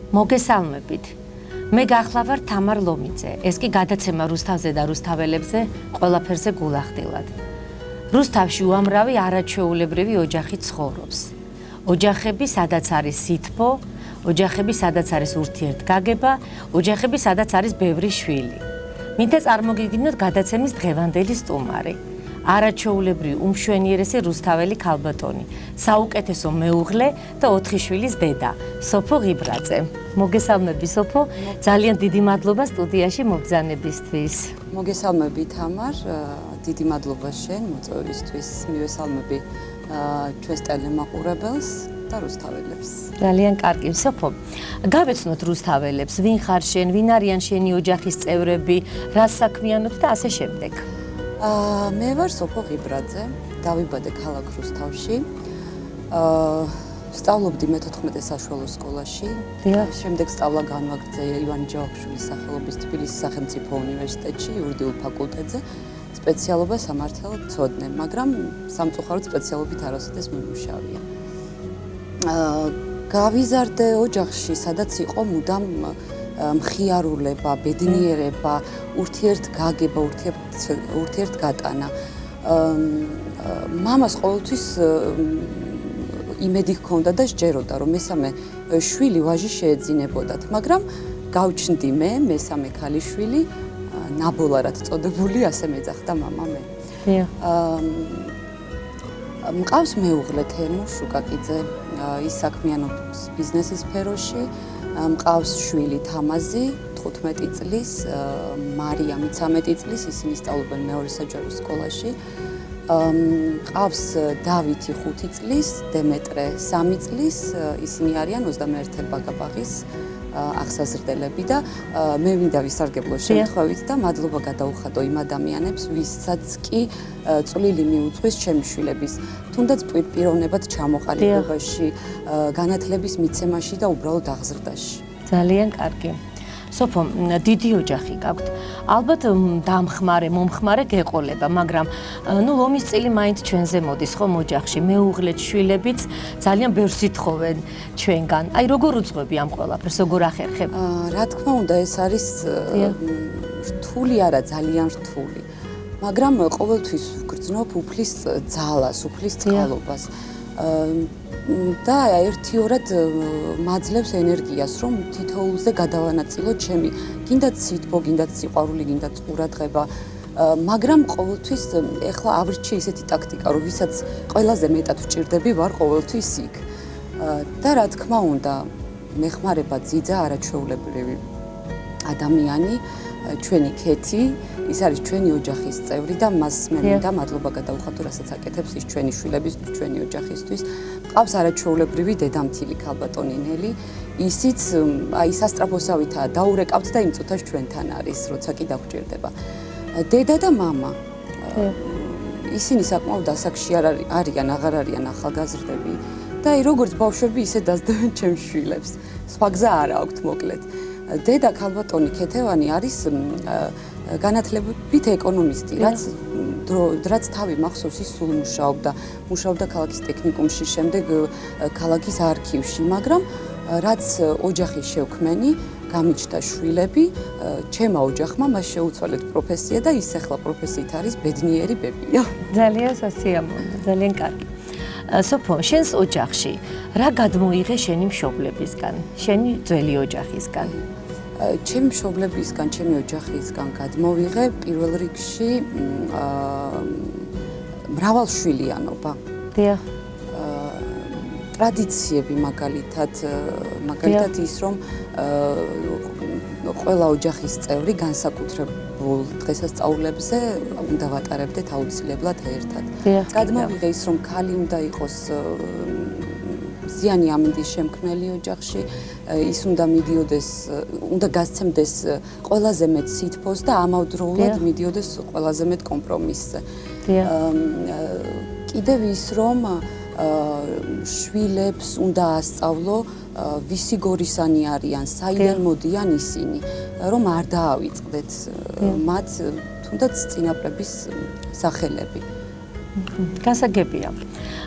მოგესალმებით. მე გახლავარ თამარ ლომიძე. ეს კი გადაცემა რუსთავზე და რუსთაველებზე ყველაფერზე გულახდილად. რუსთავში უამრავი არაჩვეულებრივი ოჯახი ცხოვრობს. ოჯახები, სადაც არის სითბო, ოჯახები, სადაც არის ურთიერთგაგება, ოჯახები, სადაც არის ბევრი შვილი. მინდა წარმოგიდგინოთ გადაცემის დღევანდელი სტუმარი. არაჩვეულებრივი უმშვენიერესი რუსთაველი ქალბატონი, საუკეთესო მეუღლე და 4 შვილის დედა, სოფო ღიბრაძე. მოგესალმები სოფო, ძალიან დიდი მადლობა სტუდიაში მობრძანებისთვის. მოგესალმები თამარ, დიდი მადლობა შენ მოწვევისთვის. მივესალმები ჩვენს ტელემაყურებელს და რუსთაველებს. ძალიან კარგი, სოფო. გავეცნოთ რუსთაველებს, ვინ ხარ შენ, ვინ არიან შენი ოჯახის წევრები, რა საქმიანობ და ასე შემდეგ. მე ვარ სოფო ღიბრაძე, დავიბადე ქალაქ რუსთავში. სწავლობდი მე-14 საშუალო სკოლაში. შემდეგ სწავლა განვაგრძე ივანე ჯავახიშვილის სახელობის თბილისის სახელმწიფო უნივერსიტეტში, იურიდიულ ფაკულტეტზე, სპეციალობა სამართალმცოდნე, მაგრამ სამწუხაროდ სპეციალობით არასოდეს მიმუშავია. გავიზარდე ოჯახში, სადაც იყო მუდამ მხიარულება, ბედნიერება, ურთიერთგაგება, ურთიერთგატანა. მამას ყოველთვის იმედი ჰქონდა და სჯეროდა, რომ მესამე შვილი ვაჟი შეეძინებოდათ, მაგრამ გავჩნდი მე, მესამე ქალიშვილი, ნაბოლარად წოდებული, ასე მეძახდა მამა მე. მყავს მეუღლე თემურ შუკაკიძე, ის საქმიანობს ბიზნესის სფეროში. მყავს შვილი თამაზი 15 წლის, მარიამი 13 წლის, ისინი სწავლობენ მეორე საჯარო სკოლაში. მყავს დავითი 5 წლის, დემეტრე 3 წლის, ისინი არიან 21 ბაგაბაღის აღსაზრდელები და მე მინდა ვისარგებლო შემთხვევით და მადლობა გადაუხადო იმ ადამიანებს, ვისაც კი წვლილი მიუძღვის ჩემი შვილების, თუნდაც პიროვნებად ჩამოყალიბებაში, განათლების მიცემაში და უბრალოდ აღზრდაში. ძალიან კარგი. სოფო, დიდი ოჯახი გაქვთ. ალბათ დამხმარე, მომხმარე გეყოლება, მაგრამ ლომის წილი მაინც ჩვენზე მოდის ხომ ოჯახში. მეუღლე, შვილებიც ძალიან ბევრს ითხოვენ ჩვენგან. აი როგორ უძღვები ამ ყველაფერს, როგორ ახერხებ? რა თქმა უნდა, ეს არის რთული არა, ძალიან რთული. მაგრამ ყოველთვის ვგრძნობ უფლის ძალას, უფლის წყალობას. და ერთიორად მაძლევს ენერგიას, რომ თითოეულზე გადავანაწილო ჩემი, გინდაც სითბო, გინდაც სიყვარული, გინდაც ყურადღება, მაგრამ ყოველთვის ეხლა ავრჩი ისეთი ტაქტიკა, რომ ვისაც ყველაზე მეტად ვჭირდები, ვარ ყოველთვის იქ. და რა თქმა უნდა, მეხმარება ძიძა არაჩვეულებრივი ადამიანი, ჩვენი ქეთი, ის არის ჩვენი ოჯახის წევრი და მას მე მინდა მადლობა გადაუხადო, რასაც აკეთებს ის ჩვენი შვილების, ჩვენი ოჯახისთვის. მყავს არაჩვეულებრივი დედამთილი ქალბატონი ნელი, ისიც აი სასტრაფოსავითაა დაურეკავთ და იმ წუთას ჩვენთან არის, როცა კი დაგვჭირდება. დედა და მამა. ისინი საკმაოდ ასაკში არიან, აღარ არიან ახალგაზრდები და აი როგორც ბავშვები ისე დასდევენ ჩემს შვილებს. სხვა გზა არ აქვთ მოკლედ. დედა ქალბატონი ქეთევანი არის განათლებით ეკონომისტი, რაც თავი მახსოვს, ის სულ მუშაობდა ქალაქის ტექნიკუმში, შემდეგ ქალაქის არქივში, მაგრამ რაც ოჯახის შევქმენი, გამიჩნდა შვილები, ჩემმა ოჯახმა მას შეუცვალეთ პროფესია და ის ახლა პროფესიით არის ბედნიერი ბებია. ძალიან სასიამოვნო, ძალიან კარგი. სოფო, შენს ოჯახში რა გადმოიღე შენი მშობლებისგან, შენი ძველი ოჯახისგან? ჩემი მშობლებისგან, ჩემი ოჯახისგან გადმოვიღე პირველ რიგში მრავალშვილიანობა. დიახ. ტრადიციები მაგალითად ის, რომ ყველა ოჯახის წევრი განსაკუთრებულ დღესასწაულებზე უნდა ვატარებდეთ აუცილებლად ერთად. გადმოვიღე ის, რომ ქალი უნდა იყოს ზიანი ამინდის შემქმნელი ოჯახში, ის უნდა გასცემდეს ყველაზე მეტ სითბოს და ამავდროულად მიდიოდეს ყველაზე მეტ კომპრომისზე. კიდევ ის, რომ შვილებს უნდა ასწავლო ვისი გორისანი არიან, საიდან მოდიან ისინი, რომ არ დაავიწყდეთ მათ თუნდაც წინაპრების სახელები. გასაგებია.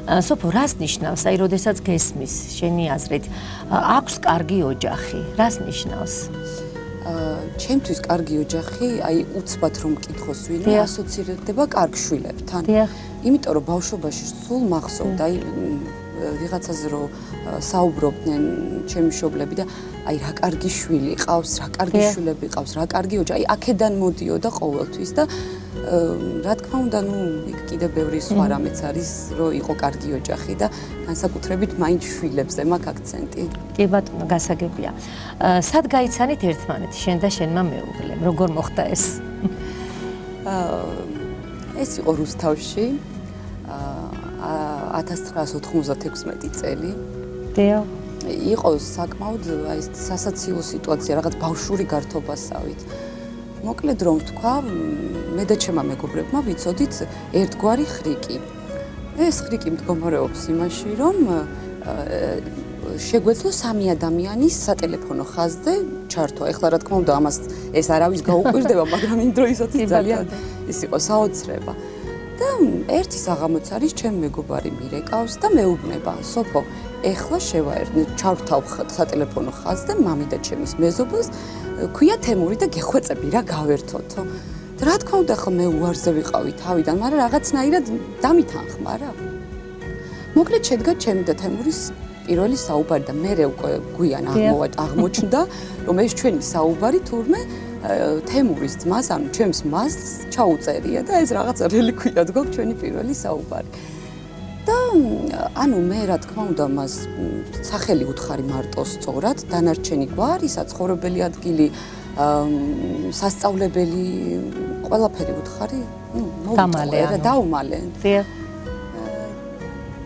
სოფო, რას ნიშნავს, აი, როდესაც გესმის, შენი აზრით, აქვს კარგი ოჯახი, რას ნიშნავს? ჩემთვის კარგი ოჯახი, აი, უცბად რომ მკითხოს ვინმე, ასოცირდება კარგ შვილებთან. იმიტომ რომ ბავშვობაში სულ მახსოვდა, აი, ვიღაცაზე რომ საუბრობდნენ ჩემი მშობლები და აი რა კარგი შვილი ყავს, რა კარგი შვილები ყავს, რა კარგი ოჯახი. აი აქედან მოდიოდა ყოველთვის და რა თქმა უნდა, ნუ იქ კიდე ბევრი სხვა რამეც არის, რომ იყო კარგი ოჯახი და განსაკუთრებით მაინც შვილებზე მაქვს აქცენტი. კი ბატონო, გასაგებია. სად გაიცანით ერთმანეთი, შენ და შენმა მეუღლემ? როგორ მოხდა ეს? ეს იყო რუსთავში. 1996 წელი. დიახ. იყო საკმაოდ აი სასაცილო სიტუაცია, რაღაც ბავშვური გართობასავით. მოკლედ რომ ვთქვა, მე და ჩემმა მეგობრებმა ვიცოდით ერთგვარი ხრიკი. ეს ხრიკი მდგომარეობს იმაში, რომ შეგვეძლო სამი ადამიანის სატელეფონო ხაზზე ჩართვა. ეხლა რა თქმა უნდა, ამას ეს არავის გაუკვირდება, მაგრამ იმ დროისათვის ძალიან ის იყო საოცრება. და ერთი საღამოც არის ჩემ მეგობარი მირეკავს და მეუბნება, სოფო, ეხლა ჩავრთავ სატელეფონო ხაზზე მამი და ჩემის მეზობელს, ქვია თემური და გეხვეწები რა გავერთოთო. და რა თქმა უნდა, ახლა მე უარზე ვიყავი თავიდან, მაგრამ რაღაცნაირად დამითანხმა რა. მოკლედ შედგა ჩემი და თემურის პირველი საუბარი და მე უკვე გვიან აღმოჩნდა, რომ ეს ჩვენი საუბარი თურმე თემურის ძმას, ანუ ჩემს მასს ჩაუწერია და ეს რაღაც რელიკვიად გვაქვს ჩვენი პირველი საუბარი. და ანუ მე რა თქმა უნდა მას სახელი უთხარი მარტო სწორად, დანარჩენი გვარი, საცხოვრებელი ადგილი, სასწავლებელი, ყველაფერი უთხარი, დაუმალე.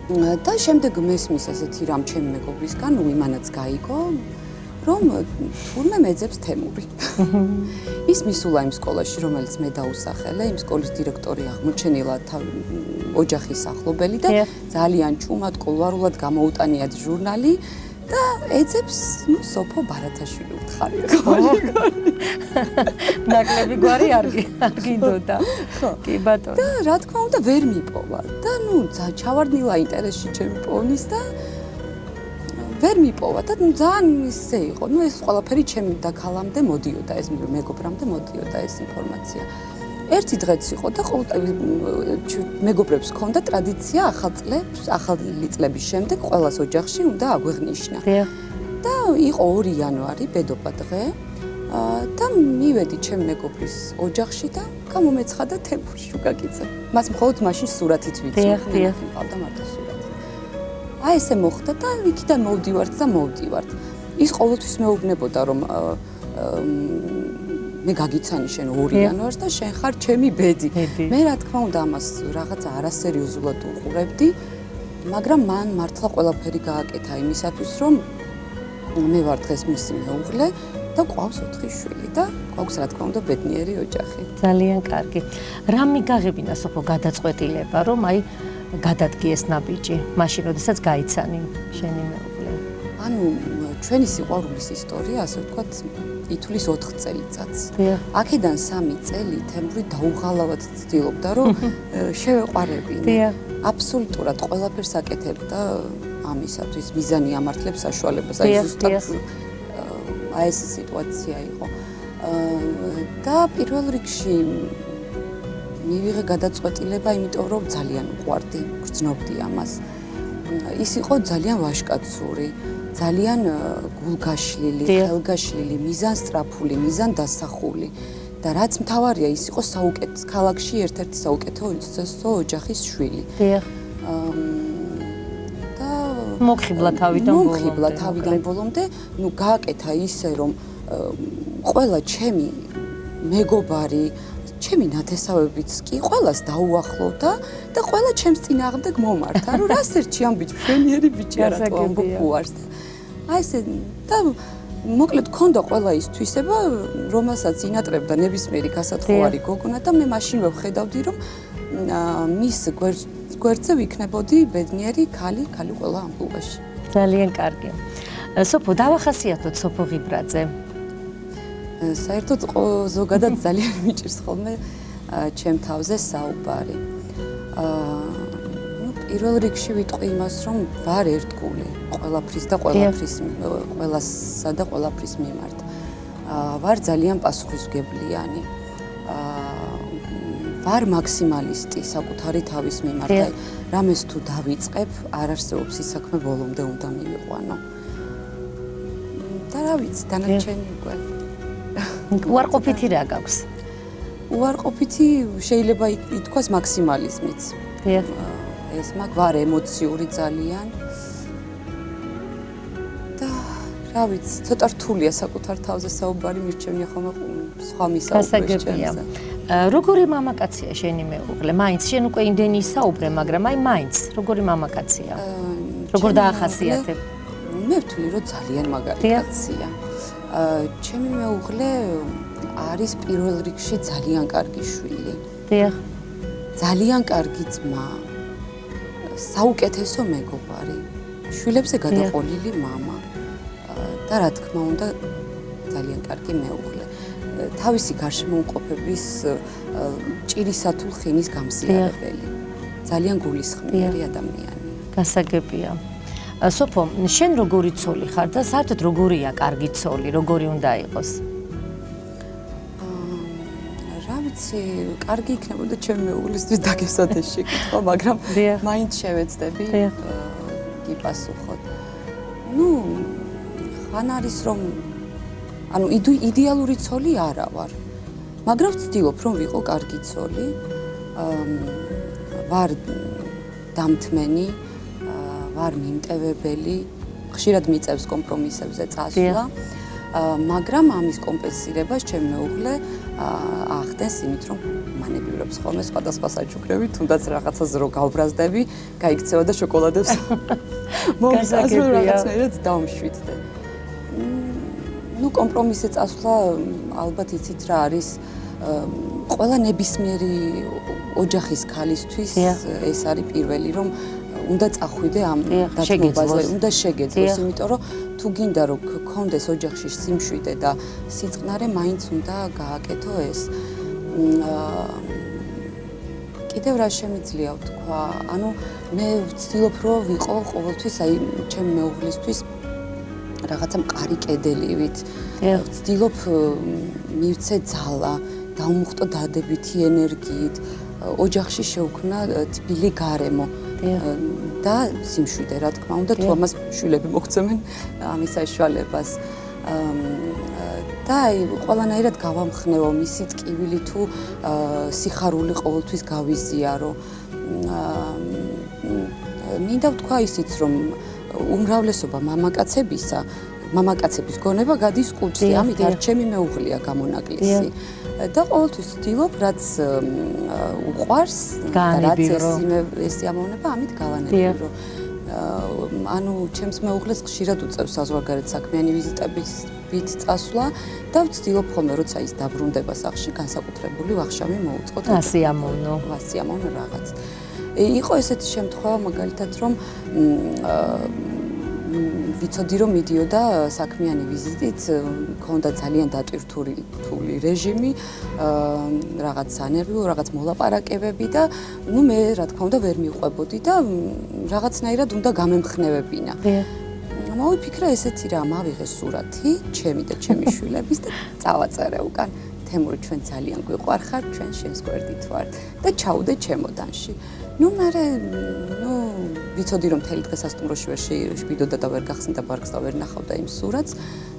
და შემდეგ მესმის ესეთი რამ ჩემი მეგობრისგან, იმანაც გაიგო, რომ თურმე მეძებს თემური. ის მისულა იმ სკოლაში, რომელიც მე დაუსახელე, იმ სკოლის დირექტორი აღმოჩენილა ოჯახის ახლობელი და ძალიან ჩუმად, კულუარულად გამოუტანიათ ჟურნალი და ეძებს, სოფო ბარათაშვილი უთხარი. ნაკლები გვარი არ გინდოდა. კი ბატონო. და რა თქმა უნდა ვერ მიპოვა და ჩავარდნილა ინტერესში ჩემი პოვნის და ვერ მიპოვა და ძალიან ისე იყო. ეს ყველაფერი ჩემი დაქალამდე მოდიოდა, ეს მეგობრამდე მოდიოდა ეს ინფორმაცია. ერთი დღეც იყო და მეგობრებს ჰქონდა ტრადიცია ახალი წლების შემდეგ ყველას ოჯახში უნდა აგვეღნიშნა. და იყო 2 იანვარი, ბედობა დღე. და მივედი ჩემ მეგობრის ოჯახში და გამომეცხადა თემური შუგაკიძე. მას მხოლოდ მაშინ სურათით ვიცი. მყავდა მარტო სურათი. აი ესე მოხდა და იქიდან მოვდივართ. ის ყოველთვის მეუბნებოდა, რომ მე გაგიცანი შენ 2 იანვარს და შენ ხარ ჩემი ბედი. მე რა თქმა უნდა ამას რაღაცა არასერიოზულად უყურებდი, მაგრამ მან მართლა ყველაფერი გააკეთა იმისათვის, რომ მე ვარ დღეს მისი მეუღლე და ყავს 4 შვილი და ყავს რა თქმა უნდა ბედნიერი ოჯახი. ძალიან კარგი. რა მიგაღებინა სოფო გადაწყვეტილება, რომ აი გადადგი ეს ნაბიჯი, მაშინ როდესაც გაიცანი შენი მეუღლე? ანუ ჩვენი სიყვარულის ისტორია, ასე ვთქვათ, ითვლის 4 წელიწადს. აქედან 3 წელი თემური დაუღალავად ცდილობდა, რომ შევეყვარებინა. აბსოლუტურად ყველაფერს აკეთებდა ამისათვის, მიზანი ამართლებს საშუალებას. აი ზუსტად აი ეს სიტუაცია იყო. და პირველ რიგში მივიღე გადაწყვეტილება, იმიტომ რომ ძალიან უყვარდი, გრძნობდი ამას. ის იყო ძალიან ვაჟკაცური, ძალიან გულგაშლილი, ხელგაშლილი, მიზანსწრაფული, მიზანდასახული და რაც მთავარია, ის იყო ქალაქში ერთ-ერთი საუკეთესო ოჯახის შვილი. და მოხიბლა თავიდან ბოლომდე, გააკეთა ისე, რომ ყველა ჩემი მეგობარი, ჩემი ნათესავებიც კი ყველას დაუახლოვდა და ყველა ჩემს წინააღმდეგ მომართა, რომ რას ერჩი ამ ბიჭი, პრემიერი ბიჭი არა თუ ამბობ უარს. აი ესე და მოკლედ ქონდა ყველა ის თვისება, რომელსაც ინატრებდა ნებისმიერი გასათხოვარი გოგონა და მე მაშინვე ვხედავდი, რომ მის გვერდზე ვიქნებოდი ბედნიერი ქალი ყველა ამბულაში. ძალიან კარგი. სოფო, დავახასიათოთ სოფო ღიბრაძე. საერთოდ ზოგადად ძალიან მიჭირს ხოლმე ჩემ თავზე საუბარი. პირველ რიგში ვიტყვი იმას, რომ ვარ ერთგული, ყველაფრის და ყველასა და ყველაფრის მიმართ. ვარ ძალიან პასუხისმგებლიანი. ვარ მაქსიმალისტი საკუთარი თავის მიმართ. რამეს თუ დავიწყებ, არ არსებობს ის საქმე ბოლომდე უნდა მივიყვანო. და რა ვიცი, დანარჩენი უკვე. უარყოფითი რა გაქვს? უარყოფითი შეიძლება ითქვას მაქსიმალიზმიც. ეს მაგ ვარ ემოციური ძალიან. და რა ვიცი, ცოტა რთულია საკუთარ თავზე საუბარი მირჩენია ხოლმე სხვა მისაუბრეს ჩემზე. როგორი მამაკაცია შენი მეუღლე? მაინც შენ უკვე იმდენი ისაუბრე, მაგრამ მაინც როგორი მამაკაცია? როგორ დაახასიათებ? მე ვთვლი, რომ ძალიან მაგარი კაცია. ჩემი მეუღლე არის პირველ რიგში ძალიან კარგი შვილი. დიახ. ძალიან კარგი ძმა. საუკეთესო მეგობარი. შვილებზე გადაყოლილი მამა. და რა თქმა უნდა, ძალიან კარგი მეუღლე. თავისი გარშემოუყოფების ჭირისათულ ხინის გამზიარებელი. ძალიან გულისხმიერი ადამიანი. გასაგებია. სოფო, შენ როგორი ცოლი ხარ და საერთოდ როგორია კარგი ცოლი, როგორი უნდა იყოს? რა ვიცი, კარგი იქნებოდა ჩემი მეუღლისთვის დაგესვათ ეს შეკითხვა, მაგრამ მაინც შევეცდები გიპასუხოთ. ხან არის რომ იდეალური ცოლი არა ვარ, მაგრამ ვცდილობ რომ ვიყო კარგი ცოლი. ვარ დამთმენი, ვარ მიმტევებელი, ხშირად მიწევს კომპრომისებზე წასვლა, მაგრამ ამის კომპენსირებას ჩემი მეუღლე ახდენს იმით, რომ მანებივრებს ხოლმე სხვადასხვა საჩუქრებით, თუნდაც რაღაცას რო გავბრაზდები, გაიქცევა და შოკოლადებს მომზადებს, რომ რაღაცნაირად დავმშვიდდე. კომპრომისზე წასვლა ალბათ იცით რა არის ყველა ნებისმიერი ოჯახის ქალისთვის ეს არის პირველი რომ უნდა წახვიდე ამ დათმობაზე, უნდა შეგეძლოს, იმიტომ რომ თუ გინდა რომ გქონდეს ოჯახში სიმშვიდე და სიწყნარე, მაინც უნდა გააკეთო ეს. კიდევ რა შემიძლია ვთქვა? მე ვცდილობ რომ ვიყო ყოველთვის აი ჩემი მეუღლისთვის რაღაცა მყარი კედელივით. ვცდილობ მივცე ძალა, დავმუხტო დადებითი ენერგიით, ოჯახში შევქმნა თბილი გარემო და სიმშვიდე, რა თქმა უნდა, თუ ამას შვილები მოგცემენ ამის საშუალებას. და აი ყველანაირად გავამხნევო მისი ტკივილი თუ სიხარული ყოველთვის გავიზიარო. მინდა ვთქვა ისიც, რომ უმრავლესობა მამაკაცების გონება გადის კუჭზე, ამით არ ჩემი მეუღლეა გამონაკლისი. და ყოველთვის ვცდილობ, რაც უყვარს და რაც ესიამოვნება, ამით გავანებირო. ჩემს მეუღლეს ხშირად უწევს საზღვარგარეთ საქმიანი ვიზიტებით წასვლა და ვცდილობ ხოლმე, როცა ის დაბრუნდება სახლში, განსაკუთრებული ვახშამი მოუწყოთ. ასიამოვნო რაღაც. იყო ესეთი შემთხვევა მაგალითად, რომ ვიცოდი რომ მიდიოდა საქმიანი ვიზიტით, მქონდა ძალიან დატვირთული რეჟიმი, რაღაც სანერვიო, რაღაც მოლაპარაკებები და მე რა თქმა უნდა ვერ მივყვებოდი და რაღაცნაირად უნდა გამემხნევებინა. მოვიფიქრე ესეთი რა, მავიღე სურათი, ჩემი და ჩემი შვილების და წავაწერე უკან. თემური, ჩვენ ძალიან გვიყვარხარ, ჩვენ შენს გვერდით ვართ და ჩაუდე ჩემოდანში. მერე ვიცოდი რომ მთელი დღე სასტუმროში ვერ შეგვიდოდა და ვერ გახსნიდა ბარგს და ვერ ნახავდა იმ სურათს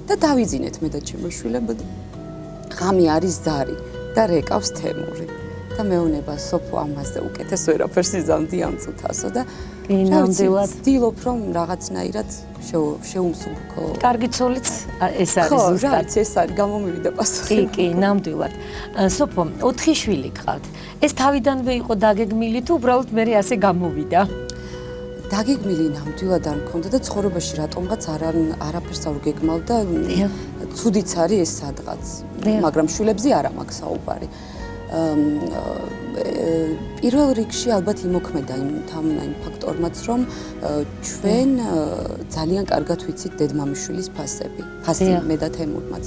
და დავიძინეთ მე და ჩემო შვილებო და ღამე არის ზარი და რეკავს თემური და მეუნება სოფო ამაზე უკეთეს ვერაფერს იზამდი ამ წუთასო და ნამდვილად ვცდილობ რომ რაღაცნაირად შეუმსუბუქო. კარგი ცოლიც ეს არის ზუსტად. ეს არის გამომივიდა პასუხი. კი, ნამდვილად. სოფო, 4 შვილი გყავთ. ეს თავიდანვე იყო დაგეგმილი თუ უბრალოდ მე ასე გამოვიდა? დაგეგმილი ნამდვილად არ მქონდა და ცხოვრებაში რატომღაც არაფერს არ ვგეგმავ და ცუდიც არის ეს სადღაც. მაგრამ შვილებზე არა მაქვს საუბარი. პირველ რიგში ალბათ იმოქმედა იმ ფაქტორმაც, რომ ჩვენ ძალიან კარგად ვიცით დედმამიშვილის ფასი მე და თემურმაც.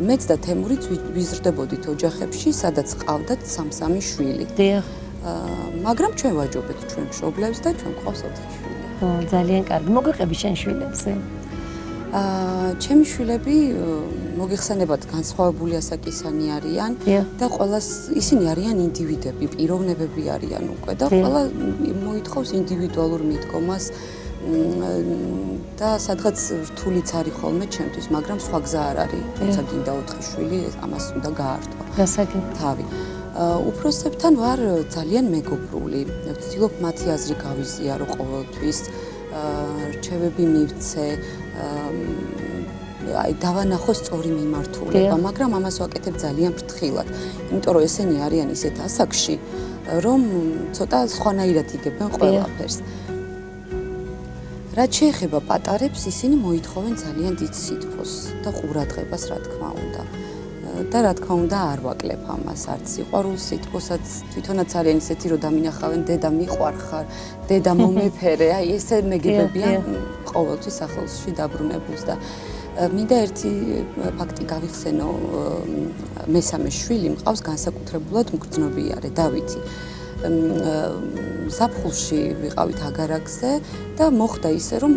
მეც და თემურიც ვიზრდებოდით ოჯახებში, სადაც ყავდათ 3-3 შვილი. მაგრამ ჩვენ ვაჯობეთ ჩვენ მშობლებს და ჩვენ გვყავს 4 შვილი. ძალიან კარგი. მოგვიყები შენ შვილებზე? ჩემი შვილები მოგეხსენებათ განსხვავებული ასაკისანი არიან და ყველას ისინი არიან ინდივიდები, პიროვნებები არიან უკვე და ყველა მოითხოვს ინდივიდუალურ მიდგომას და სადღაც რთულიც არის ხოლმე ჩემთვის, მაგრამ სხვა გზა არ არის. თუმცა გინდა 4 შვილი, ამას უნდა გაართვა. გასაგებია. თავი. უფროსებთან ვარ ძალიან მეგობრული. ვცდილობ მათი აზრი გავიზიარო ყოველთვის. რჩევები მივცე, დავანახო სწორი მიმართულება, მაგრამ ამას ვაკეთებ ძალიან ფრთხილად, იმიტომ რომ ესენი არიან ისეთ ასაკში, რომ ცოტა სხვანაირად იგებენ ყველაფერს. რაც შეეხება პატარებს, ისინი მოითხოვენ ძალიან დიდ სითბოს და ყურადღებას, რა თქმა უნდა. და რა თქმა უნდა არ ვაკლებ ამას, არც სიყვარულ სითბოსაც, თვითონაც არიან ისეთი, რომ დამინახავენ დედა მიყვარხარ, დედა მომეფერე, აი ესე მეგებებიან ყოველთვის სახელში დაბრუნებულს და მინდა ერთი ფაქტი გავიხსენო, მესამე შვილი მყავს განსაკუთრებულად მგრძნობიარე, დავითი. ზაფხულში ვიყავით აგარაკზე და მოხდა ისე, რომ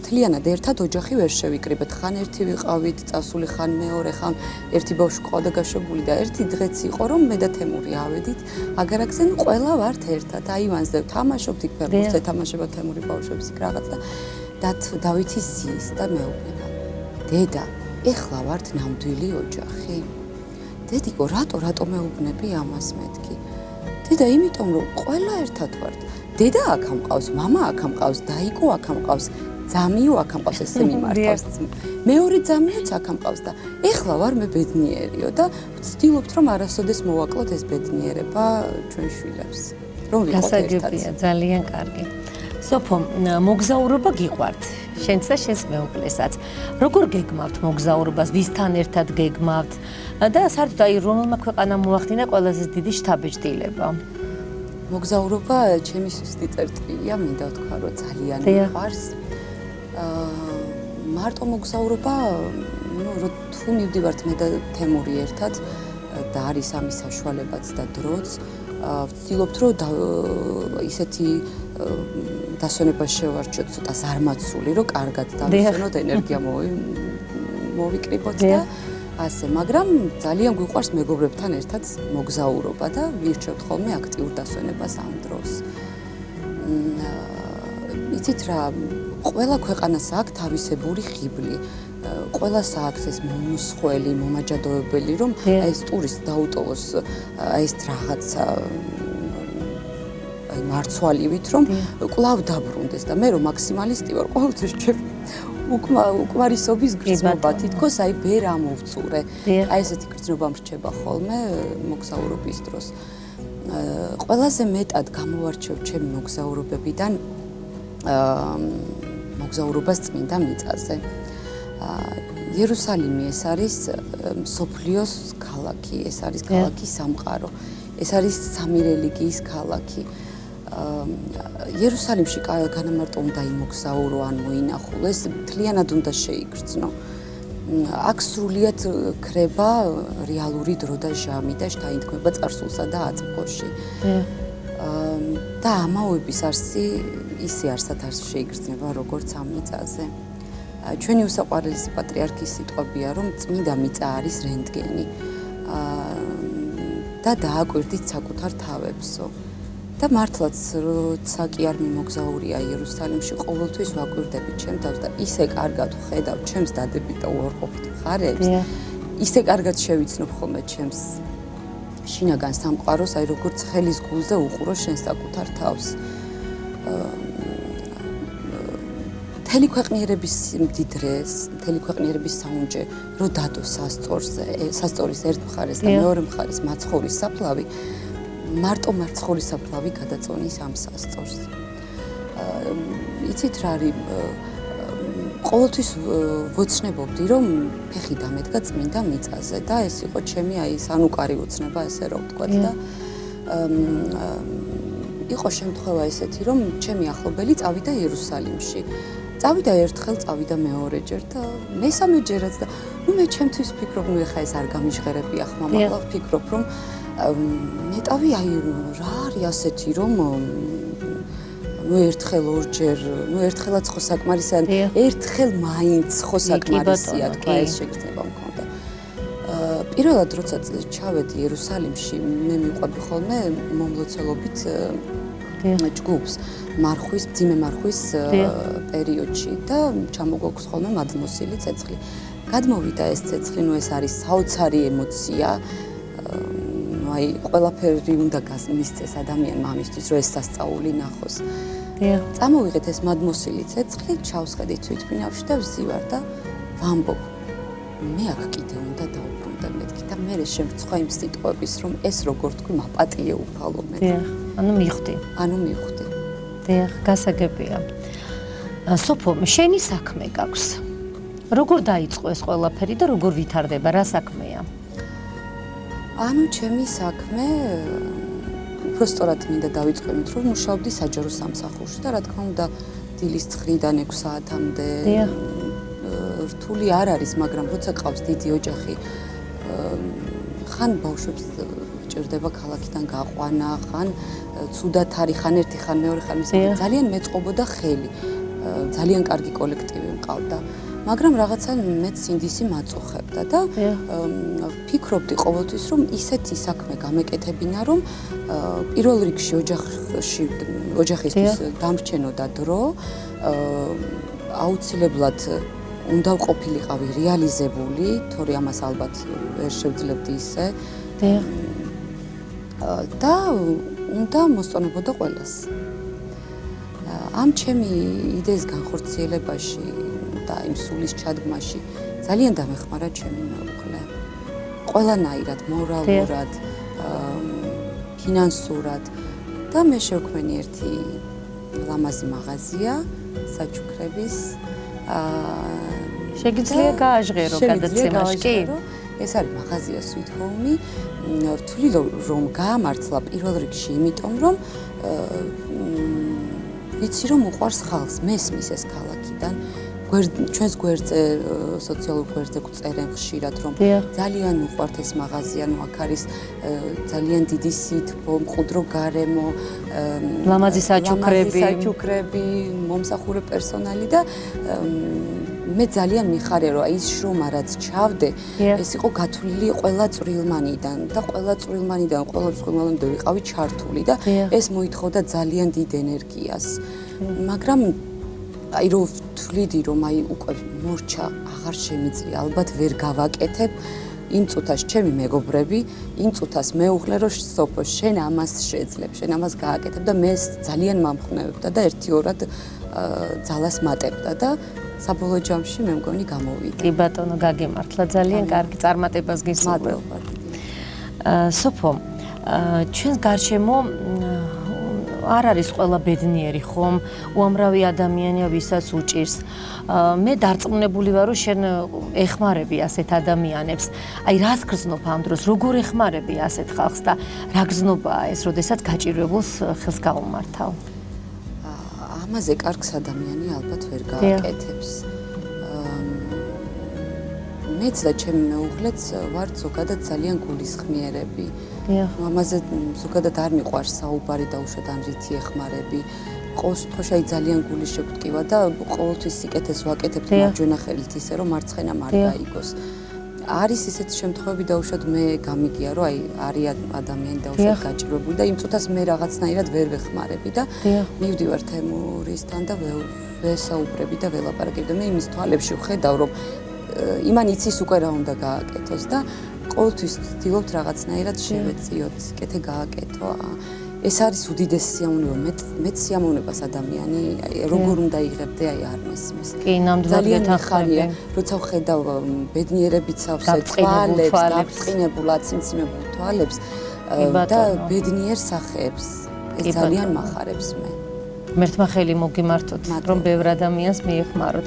მთლიანად ერთად ოჯახი ვერ შევიკრიბეთ. ხან ერთი ვიყავით, წასული ხან მეორე, ხან ერთი ბავშვი ყავდა გაშვებული და ერთი დღეც იყო, რომ მე და თემური ავედით აგარაკზე, ნუ ყველა ვართ ერთად, აივანზე ვთამაშობთ, იქ ფერბურთს ეთამაშება თემური ბავშვებს იქ რაღაც და დავითი ზის და მეუბნება. დედა, ეხლა ვართ ნამდვილი ოჯახი. დედიკო, რატო მეუბნები ამას მეთქი? დედა, იმიტომ რომ ყველა ერთად ვართ. დედა აქ ამყავს, მამა აქ ამყავს, დაიკო აქ ამყავს, ძამიო აქ ამყავს, ესე მიმართავს. მეორე ძამიოც აქ ამყავს და ეხლა ვარ მე ბედნიერიო და ვცდილობთ რომ არასოდეს მოვაკლოთ ეს ბედნიერება ჩვენ შვილებს. რომ ვიყოთ ერთად. გასაგებია, ძალიან კარგი. სოფო, მოგზაურობა გიყვართ. შენც და შენს მეუღლესაც. როგორ გეგმავთ მოგზაურობას, ვისთან ერთად გეგმავთ? და საერთოდ აი რომელმა ქვეყანამ მოახდინა ყველაზე დიდი შთაბეჭდილება? მოგზაურობა ჩემი სუსტი წერტილია, მინდა ვთქვა, რომ ძალიან მიყვარს. მარტო მოგზაურობა, თუ მივდივართ მე და თემური ერთად და არის ამის საშუალებაც და დროც, ვცდილობთ, რომ ისეთი დასვენება შევარჩიოთ, ცოტა ზარმაცული, რომ კარგად დავისვენოთ, ენერგია მოვიკრიბოთ და ასე, მაგრამ ძალიან გვიყვარს მეგობრებთან ერთად მოგზაურობა და ვირჩევთ ხოლმე აქტიურ დასვენებას ამ დროს. იცით რა, ყველა ქვეყანას აქვს თავისებური ხიბლი. ყველას აქვს ეს მომსხველი, მომაჯადოებელი, რომ აი ეს ტურისტ დაუტოვოს აი ეს რაღაცა მარცვალივით, რომ კვლავ დაბრუნდეს და მე რომ მაქსიმალისტი ვარ, ყოველთვის უკმარისობის გრძნობა, თითქოს აი ვერ ამოვწურე. აი ესეთი გრძნობა მრჩება ხოლმე მოგზაურობის დროს. ყველაზე მეტად გამოვარჩევ ჩემი მოგზაურობებიდან მოგზაურობას წმინდა მიწაზე. იერუსალიმი ეს არის მსოფლიოს ქალაქი, ეს არის ქალაქი სამყარო. ეს არის სამი რელიგიის ქალაქი. იერუსალიმში განამარტო უნდა იმოგზაურო ან მოინახულოს, მთლიანად უნდა შეიგრძნო. აქ სრულიად ქრება რეალური დრო და ჟამი და შთაინთქმება წარსულსა და აწმყოში. და ამაოების არსი ისე არსად არ შეიგრძნება როგორც ამ მიწაზე. ჩვენი უსაყვარლესი პატრიარქის სიტყვებია, რომ წმინდა მიწა არის რენტგენი და დააკვირდით საკუთარ თავებსო. და მართლაც, როცა კი არ მიმოგზაურია იერუსალიმში, ყოველთვის ვაკვირდები ჩემ თავს და ისე კარგად ვხედავ ჩემს დადებით და უარყოფით მხარეებს, ისე კარგად შევიცნობ ხოლმე ჩემს შინაგან სამყაროს, აი როგორც ხელის გულზე უყურო შენ საკუთარ თავს. მთელი ქვეყნიერების მდიდრეს, მთელი ქვეყნიერების საუნჯე, რო დადო სასწორის ერთ მხარეს და მეორე მხარეს მაცხოვრის საფლავი, მარტო მარცხოვრის საფლავი გადაწონის ამ სასწორს. იცით რა არის, ყოველთვის ვოცნებობდი, რომ ფეხი დამედგა წმინდა მიწაზე და ეს იყო ჩემი აი სანუკარი ოცნება, ესე რომ ვთქვათ და იყო შემთხვევა ესეთი, რომ ჩემი ახლობელი წავიდა იერუსალიმში. წავიდა ერთხელ, წავიდა მეორეჯერ და მესამეჯერაც და მე ჩემთვის ვფიქრობ, ეხა ეს არ გამიჟღერებია ხმა, მაგრამ ვფიქრობ, რომ მეტავი აი რა არის ასეთი რომ ერთხელ ორჯერ, ერთხელაც ხო საკმარისია, ერთხელ მაინც ხო საკმარისია, თქვა ეს შეგრძნება მქონდა. პირველად როცა ჩავედი იერუსალიმში, მე მიყვები ხოლმე მომლოცველობით ჯგუფს მძიმე მარხვის პერიოდში და ჩამოგვაქვს ხოლმე მადმოსილი ცეცხლი. გადმოვიდა ეს ცეცხლი, ეს არის საოცარი ემოცია. აი ყველაფერი უნდა მისცეს ადამიანმა ამისთვის, რომ ეს სასწაული ნახოს. წამოვიღეთ ეს მადმოსილი ცეცხლი, ჩავსხედით თვითმფრინავში და ვზივარ და ვამბობ. მე აქ კიდე უნდა დაუბრუნდე მეთქი და მე შემწვა იმ სიტყვების, რომ ეს როგორ თქვი მაპატიე უფალო მე. ანუ მივხვდი. დიახ, გასაგებია. სოფო, შენი საქმე გაქვს. როგორ დაიწყო ეს ყველაფერი და როგორ ვითარდება, რა საქმეა? ანუ ჩემი საქმე უბრალოდ მინდა დავიწყო იმით, რომ მუშაობდი საჯარო სამსახურში და რა თქმა უნდა დილის 9-დან 6 საათამდე რთული არ არის, მაგრამ როცა ყავს დიდი ოჯახი, ხან ბავშვებს ჭირდება ქალაქიდან გაყვანა, ხან ცუდად არის, ხან ერთი, ხან მეორე, ხან მესამე. ძალიან მეწყობოდა ხელი. ძალიან კარგი კოლექტივი მყავდა. მაგრამ რაღაცა მეც სინდისი მაწუხებდა და ფიქრობდი ყოველთვის რომ ისეთი საქმე გამეკეთებინა რომ პირველ რიგში ოჯახისთვის დამრჩენოდა დრო, აუცილებლად უნდა ყოფილიყავი რეალიზებული, თორე ამას ალბათ ვერ შევძლებდი ისე. და უნდა მოსწონებოდა ყველას. ამ ჩემი იდეის განხორციელებაში და იმ სულის ჩადგმაში ძალიან დამეხმარა ჩემი მეუღლე. ყველანაირად, მორალურად, ფინანსურად და მე შევქმენი ერთი ლამაზი მაღაზია საჩუქრების. შეგიძლია გააჟღერო გადაცემაში, კი? ეს არის მაღაზია Sweet Home. ვთვლი რომ გაამართლა პირველ რიგში, იმიტომ რომ ვიცი რომ უყვარს ხალხს, მესმის ეს ქალაქიდან. ჩვენს გვერდზე, სოციალურ გვერდზე გვწერენ ხშირად, რომ ძალიან უყვართ ეს მაღაზია, ნუ აქ არის ძალიან დიდი სითბო, მყუდრო გარემო, ლამაზი საჩუქრები, მომსახურე პერსონალი და მე ძალიან მიხარე, რომ ის შრომა რაც ჩავდე, ეს იყო გათვლილი ყველა წვრილმანიდან და ყველა წვრილმანიდან ვიყავი ჩართული და ეს მოითხოვდა ძალიან დიდ ენერგიას. მაგრამ აი რომ ვთვლიდი რომ აი უკვე მორჩა აღარ შემიძლია, ალბათ ვერ გავაკეთებ იმ წუთას ჩემი მეგობრები, იმ წუთას მეუღლე რომ სოფო შენ ამას შეძლებ, შენ ამას გააკეთებ და მე ძალიან მომხნევებდა და ერთიორად ძალას მატებდა და საბოლოო ჯამში მე მგონი გამოვიდა. კი ბატონო, გაგემართლა, ძალიან კარგი წარმატებას გისურვებ. სოფო, ჩვენს გარშემო არ არის ყველა ბედნიერი ხომ, უამრავი ადამიანია, ვისაც უჭირს. მე დარწმუნებული ვარ, რომ შენ ეხმარები ასეთ ადამიანებს. აი, რას გრძნობ ამ დროს, როგორ ეხმარები ასეთ ხალხს და რა გრძნობაა ეს, როდესაც გაჭირვებულს ხელს გაუმართავ? ამაზე კარგს ადამიანი ალბათ ვერ გააკეთებს. მეც და ჩემი მეუღლეც ვართ ზოგადად ძალიან გულისხმიერები. ამაზე ზოგადად არ მიყვარს საუბარი და უშოთ ან რითი ეხმარები. ყოველ შემთხვევაში აი ძალიან გული შეგვტკივა და ყოველთვის სიკეთეს ვაკეთებთ მარჯვენა ხელით ისე რომ მარცხენა არ გაიგოს. არის ისეთი შემთხვევები და უშოთ მე გამიგია რომ აი არის ადამიანი და უშოთ გაჭირვებული და იმ წუთას მე რაღაცნაირად ვერ ვეხმარები და მივდივარ თემურისთან და ვესაუბრები და ველაპარაკები და მე იმის თვალებში ვხედავ რომ იმან იცის უკვე რა უნდა გააკეთოს და ყოველთვის ვცდილობთ რაღაცნაირად შევეციოთ, სიკეთე გააკეთო. ეს არის უდიდესი სიამოვნება, მეც სიამოვნებას ადამიანი, როგორ უნდა იღებდე, აი არ მესმის. კი, ნამდვილად გეთანხმები. როცა ვხედავ ბედნიერებით სავსე თვალებს, გაფრთხინებულ, აციმციმებულ თვალებს და ბედნიერ სახეებს, ეს ძალიან მახარებს მე. მერთმა ხელი მოგიმართოთ, რომ ბევრ ადამიანს მიეხმაროთ.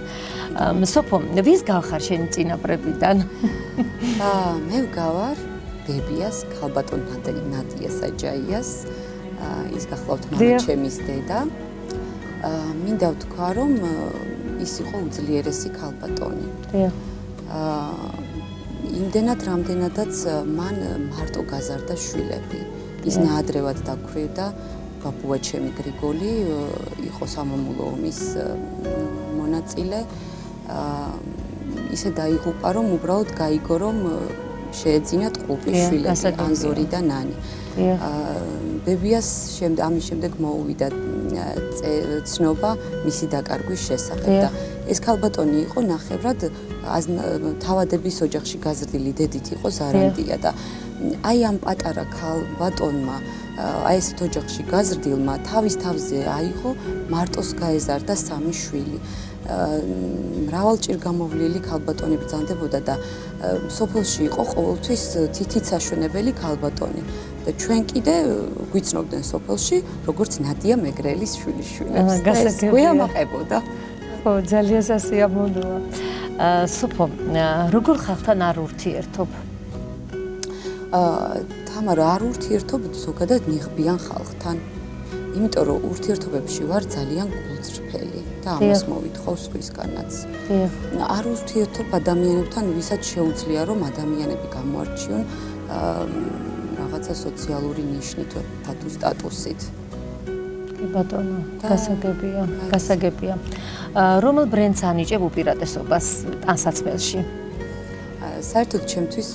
სოფო, ვის გავხარ შენი წინაპრებიდან? მე ვგავარ ბებიას, ქალბატონ ნადიას აჯაიას. ის გახლავთ მამაჩემის დედა. მინდა ვთქვა, რომ ის იყო უძლიერესი ქალბატონი. იმდენად რამდენადაც მან მარტო გაზარდა შვილები. ის ნაადრევად დაქვრივდა. ბაბუა ჩემი გრიგოლი იყო სამამულო ომის მონაწილე. ისე დაიღუპა, რომ უბრალოდ გაიგო, რომ შეეძინა ტყუპი შვილები, ანზორი და ნანი. ბებიას ამის შემდეგ მოუვიდა ცნობა მისი დაკარგვის შესახებ და ეს ქალბატონი იყო ნახევრად თავადების ოჯახში გაზრდილი დედით იყო ზარანდია და აი ამ პატარა ქალბატონმა აი ესეთ ოჯახში გაზრდილმა თავის თავზე აიღო მარტოს გაეზარდა 3 შვილი. მრავალჭირ გამოვლილი ქალბატონი ბრძანდებოდა და სოფელში იყო ყოველთვის თითით საშუალებელი ქალბატონი. და ჩვენ კიდე გვიცნობდნენ სოფელში, როგორც ნადია მეგრელის შვილიშვილებს. ეს გვეამაყებოდა. ხო, ძალიან სასიამოვნოა. სოფო, როგორ ხალხთან არ ურთიერთობ? თამარა, არ ურთიერთობ ზოგადად ნიღბიან ხალხთან. იმიტომ რომ ურთიერთობებში ვარ ძალიან გულწრფელი და ამას მოვითხოვ სხვისგანაც. არ ურთიერთობ ადამიანებთან, ვისაც შეუძლია რომ ადამიანები გამოარჩიონ რაღაცა სოციალური ნიშნით თუ სტატუსით. კი ბატონო, გასაგებია. რომელ ბრენდს ანიჭებ უპირატესობას ტანსაცმელში? საერთოდ ჩემთვის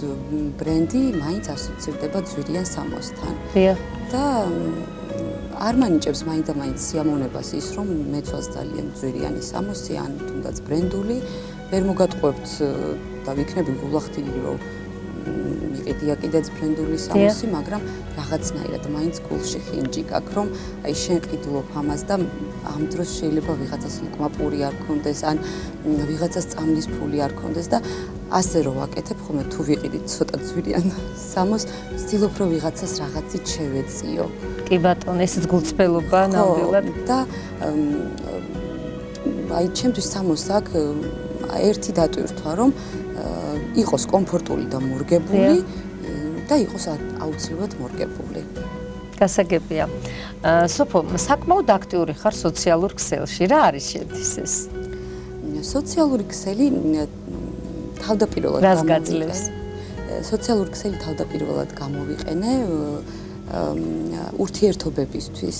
ბრენდი მაინც ასოცირდება ძვირიან სამოსთან. და არ მანიჭებს მაინდა-მაინც სიამოვნებას ის, რომ მეცვალს ძალიან ძვირიანი სამოსი, ან თუნდაც ბრენდული, ვერ მოგატყუებთ და ვიქნები გულახდილი, რომ მიყიდია კიდეც ბრენდული სამოსი, მაგრამ რაღაცნაირად მაინც გულში ხინჯი გაქვს, რომ აი შენ ყიდულობ ამას და ამ დროს შეიძლება ვიღაცას ლუკმაპური არ ქონდეს, ან ვიღაცას წამლის ფული არ ქონდეს და ასე რომ ვაკეთებ, ხოლმე თუ ვიყიდით ცოტა ძვირიან სამოს, ვცდილობ რომ ვიღაცას რაღაცით შევეწიო. კი ბატონო, ესეც გულწრფელობა ნამდვილად და აი ჩემთვის სამოს აქვს ერთი დატვირთვა, რომ იყოს კომფორტული და მორგებული და იყოს აუცილებლად მორგებული. გასაგებია. სოფო, საკმაოდ აქტიური ხარ სოციალურ ქსელში. რა არის შედის ეს? სოციალური ქსელი თავდაპირველად გამოვიყენე. სოციალური ქსელი თავდაპირველად გამოვიყენე ურთიერთობებისთვის.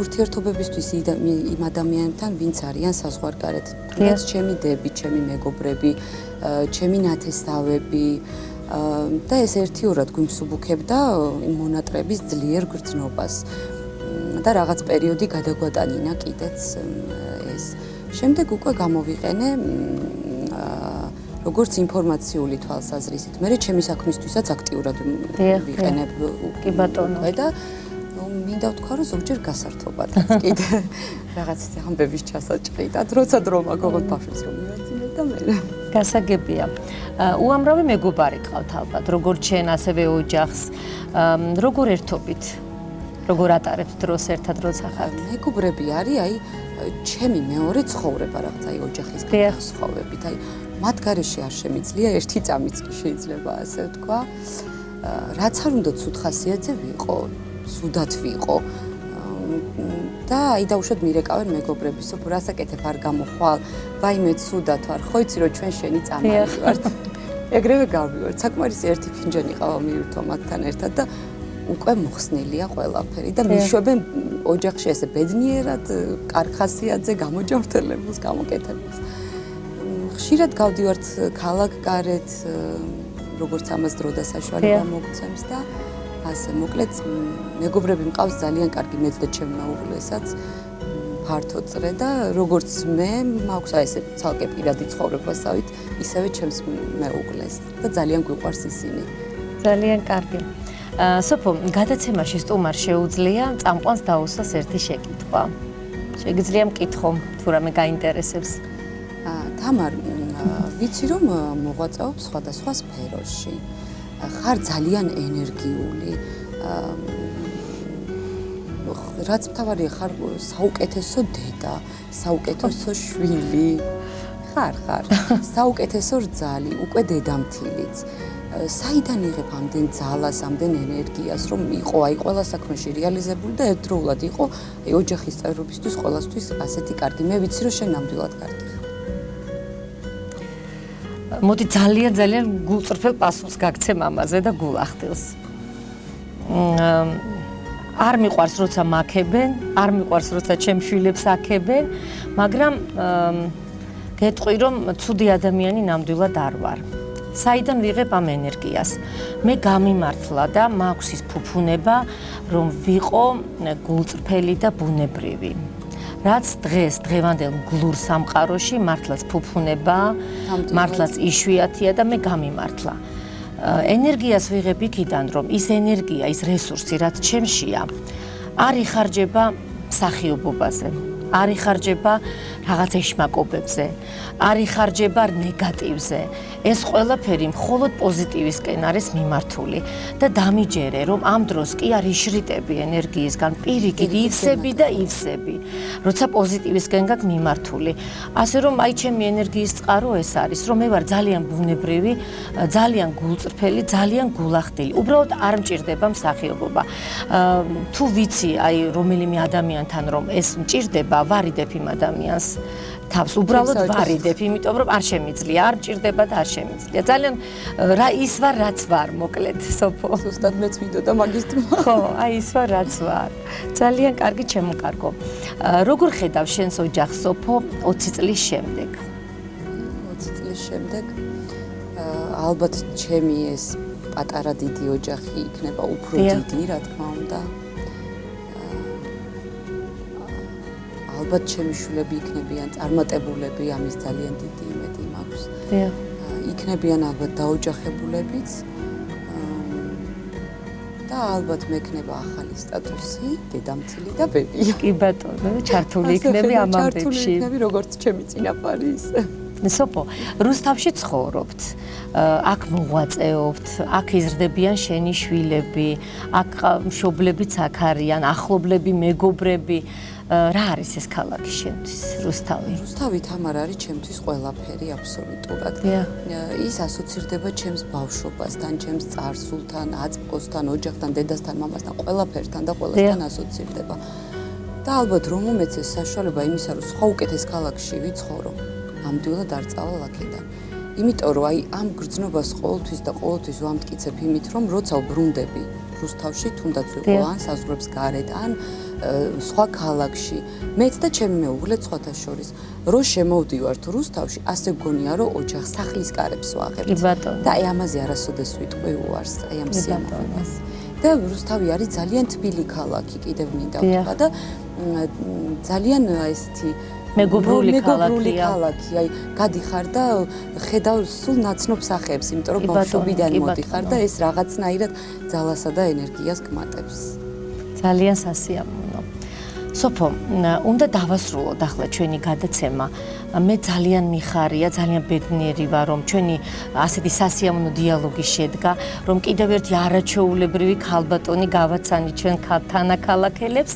ურთიერთობებისთვის იმ ადამიანებთან, ვინც არიან საზღვარგარეთ. თუნდაც ჩემი დები, ჩემი მეგობრები, ჩემი ნათესავები და ეს ერთიურად გვიმსუბუქებდა იმ მონატრების ძლიერ გრძნობას. და რაღაც პერიოდი გადაგვატანინა კიდეც ეს. შემდეგ უკვე გამოვიყენე როგორც ინფორმაციული თვალსაზრისით. მე ჩემი საქმისთვისაც აქტიურად ვიყენებ კი ბატონო. და მინდა ვთქვა, რომ ზოგჯერ გასართობადაც კიდე რაღაც ამბების ჩასაჭრიდან, როცა დრო მაგողოთ ბავშვებს რომ მივაწინებ და მე. გასაგებია. უამრავი მეგობარი ყავთ ალბათ, როგორც შენ, ასევე ოჯახს. როგორ ერთობით? როგორ ატარებთ დროს ერთად როცა ხართ? მეგობრები არის, აი, ჩემი მეორე ცხოვრება რაღაც, აი, ოჯახის განსხვავებით, აი, მათ გარეშე არ შემიძლია ერთი წამიც კი შეიძლება ასე ვთქვა. რაც არ უნდა ცუდ ხასიათზე ვიყო, სუდად ვიყო. და აი დაუშვათ მირეკავენ მეგობრები, სოფო რასაკეთებ არ გამოხვალ, ვაიმე ცუდად ვარ, ხო იცი რომ ჩვენ შენი წამალი ვართ. ეგრევე გავივართ, საკმარისი ერთი ფინჯანი ყავა მივირთვა მათთან ერთად და უკვე მოხსნილია ყველაფერი და მიშვებენ ოჯახში ესე ბედნიერად, კარგ ხასიათზე გამოჯანმრთელებულს, გამოკეთებულს. ხშირად გავდივართ ქალაქგარეთ, როგორც ამას დრო და საშუალება მოგცემს და ასე მოკლედ მეგობრები მყავს ძალიან კარგი მეც და ჩემ მეუღლესაც ფართო წრე და როგორც მე მაქვს აი ესე ცალკე პირადი ცხოვრებასავით, ისევე ჩემს მეუღლეს და ძალიან გვიყვარს ისინი. ძალიან კარგი. სოფო, გადაცემაში სტუმარს შეუძლია წამყვანს დაუსვას ერთი შეკითხვა. შეგიძლია მკითხო, თუ რამე გაინტერესებს. თამარ, ვიცი რომ მოღვაწეობ სხვადასხვა სფეროში. ხარ ძალიან ენერგიული. რაც მთავარია, ხარ საუკეთესო დედა, საუკეთესო შვილი. ხარ. საუკეთესო რძალი, უკვე დედამთილიც. საიდან იღებ ამდენ ძალას, ამდენ ენერგიას, რომ იყო აი ყველა საქმეში რეალიზებული და ერთდროულად იყო აი ოჯახის წევრებისთვის ყველასთვის ასეთი კარგი. მე ვიცი რომ შენ ნამდვილად კარგი ხარ. მოდი ძალიან გულწრფელ პასუხს გაგცემ ამაზე და გულახდილს. არ მიყვარს როცა მაქებენ, არ მიყვარს როცა ჩემს შვილებს აქებენ, მაგრამ გეტყვი რომ ცუდი ადამიანი ნამდვილად არ ვარ. საიდან ვიღებ ამ ენერგიას? მე გამიმართლა და მაქვს ის ფუფუნება, რომ ვიყო გულწრფელი და ბუნებრივი. რაც დღევანდელ გლურ სამყაროში მართლაც ფუფუნებაა, მართლაც იშვიათია და მე გამიმართლა. ენერგიას ვიღებ იქიდან, რომ ის ენერგია, ის რესურსი, რაც ჩემშია, არ იხარჯება მსახიობობაზე, არ იხარჯება რაღაც ეშმაკობებზე, არ იხარჯება ნეგატივზე. ეს ყველაფერი მხოლოდ პოზიტივისკენ არის მიმართული და დამიჯერე, რომ ამ დროს კი არ იშრიტები ენერგიისგან, პირიქით ივსები და ივსები, როცა პოზიტივისკენ გაქვს მიმართული. ასე რომ აი ჩემი ენერგიის წყარო ეს არის, რომ მე ვარ ძალიან ბუნებრივი, ძალიან გულწრფელი, ძალიან გულახდილი. უბრალოდ არ მჭირდება მსახიობობა. თუ ვიცი აი რომელიმე ადამიანთან რომ ეს მჭირდება, ვარიდებ იმ ადამიანს თავს უბრალოდ ვარიდებ, იმიტომ რომ არ შემიძლია, არ მჭირდება და არ შემიძლია. ძალიან ის ვარ, რაც ვარ, მოკლედ, სოფო. ზუსტად მეც მინდოდა მაგის თქმა. ხო, აი ის ვარ, რაც ვარ. ძალიან კარგი ჩემოკარგო. როგორ ხედავ შენს ოჯახს, სოფო, 20 წლის შემდეგ? 20 წლის შემდეგ ალბათ ჩემი ეს პატარა დიდი ოჯახი იქნება უფრო დიდი, რა თქმა უნდა. ალბათ ჩემი შვილები იქნებიან წარმატებულები, ამის ძალიან დიდი იმედი მაქვს. იქნებიან ალბათ დაოჯახებულებიც. და ალბათ მექნება ახალი სტატუსი, დედამთილი და ბები. კი ბატონო, ჩართული იქნები ამ ამბებში. ჩართული იქნები როგორც ჩემი წინაპარი ისე. სოფო, რუსთავში ცხოვრობთ, აქ მოღვაწეობთ, აქ იზრდებიან შენი შვილები, აქ მშობლებიც აქ არიან, ახლობლები, მეგობრები. რა არის ეს ქალაქი შენთვის, რუსთავი? რუსთავი თამარ არის ჩემთვის ყველაფერი აბსოლუტურად. ის ასოცირდება ჩემს ბავშვობასთან, ჩემს წარსულთან, აწმყოსთან, ოჯახთან, დედასთან, მამასთან, ყველაფერთან და ყველასთან ასოცირდება. და ალბათ რომ მომეცეს საშუალება იმისა, რომ სხვა უკეთეს ქალაქში ვიცხოვრო, ამდვილად არ წავალ აქედან. იმიტომ რომ აი ამ გრძნობას ყოველთვის და ყოველთვის ვამტკიცებ იმით, რომ როცა ვბრუნდები რუსთავში, თუნდაც ვიყო ან საზღვრებს გარეთ, ან სხვა ქალაქში, მეც და ჩემი მეუღლეც სხვათა შორის, რო შემოვდივართ რუსთავში, ასე გგონია, რომ ოჯახ სახლის კარებს ვაღებთ. კი ბატონო. და აი ამაზე არასოდეს ვიტყვი უარს, აი ამ სიამოვნებას. და რუსთავი არის ძალიან თბილი ქალაქი, კიდევ მინდა ვთქვა და ძალიან ესეთი მეგობრული ქალაქია. აი გადიხარ და ხედავ სულ ნაცნობ სახეებს, იმიტომ რომ ბავშვობიდან მოდიხარ და ეს რაღაცნაირად ძალასა და ენერგიას გმატებს. ძალიან სასიამოვნო. სოფო, უნდა დავასრულოთ ახლა ჩვენი გადაცემა. მე ძალიან მიხარია, ძალიან ბედნიერი ვარ, რომ ჩვენი ასეთი სასიამოვნო დიალოგი შედგა, რომ კიდევ ერთი არაჩვეულებრივი ქალბატონი გავაცანი ჩვენ თანაქალაქელებს.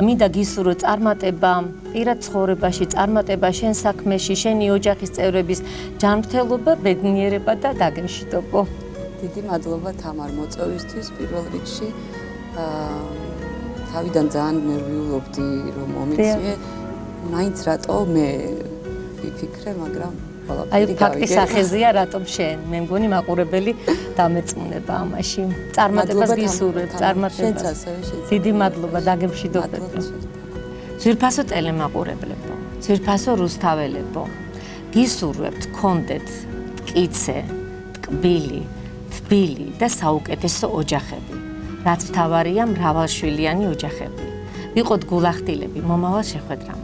მინდა გისურვო წარმატება პირად ცხოვრებაში, წარმატება შენ საქმეში, შენი ოჯახის წევრების ჯანმრთელობა, ბედნიერება და დაგემშვიდობო. დიდი მადლობა თამარ მოწვევისთვის პირველ რიგში. თავიდან ძალიან ნერვიულობდი რომ მომიწვიე. მაინც რატო მე ვიფიქრე, მაგრამ აი ფაქტი სახეზეა რატომ შენ. მე მგონი მაყურებელი დამეწმუნება ამაში. წარმატებას გისურვებ, წარმატებას. დიდი მადლობა, დაგემშვიდობებო. ძვირფასო ტელემაყურებლებო, ძვირფასო რუსთაველებო. გისურვებთ გქონდეთ მტკიცე, ტკბილი, თბილი და საუკეთესო ოჯახები. რაც მთავარია მრავალშვილიანი ოჯახები. ვიყოთ გულახდილები, მომავალ შეხვედრამდე.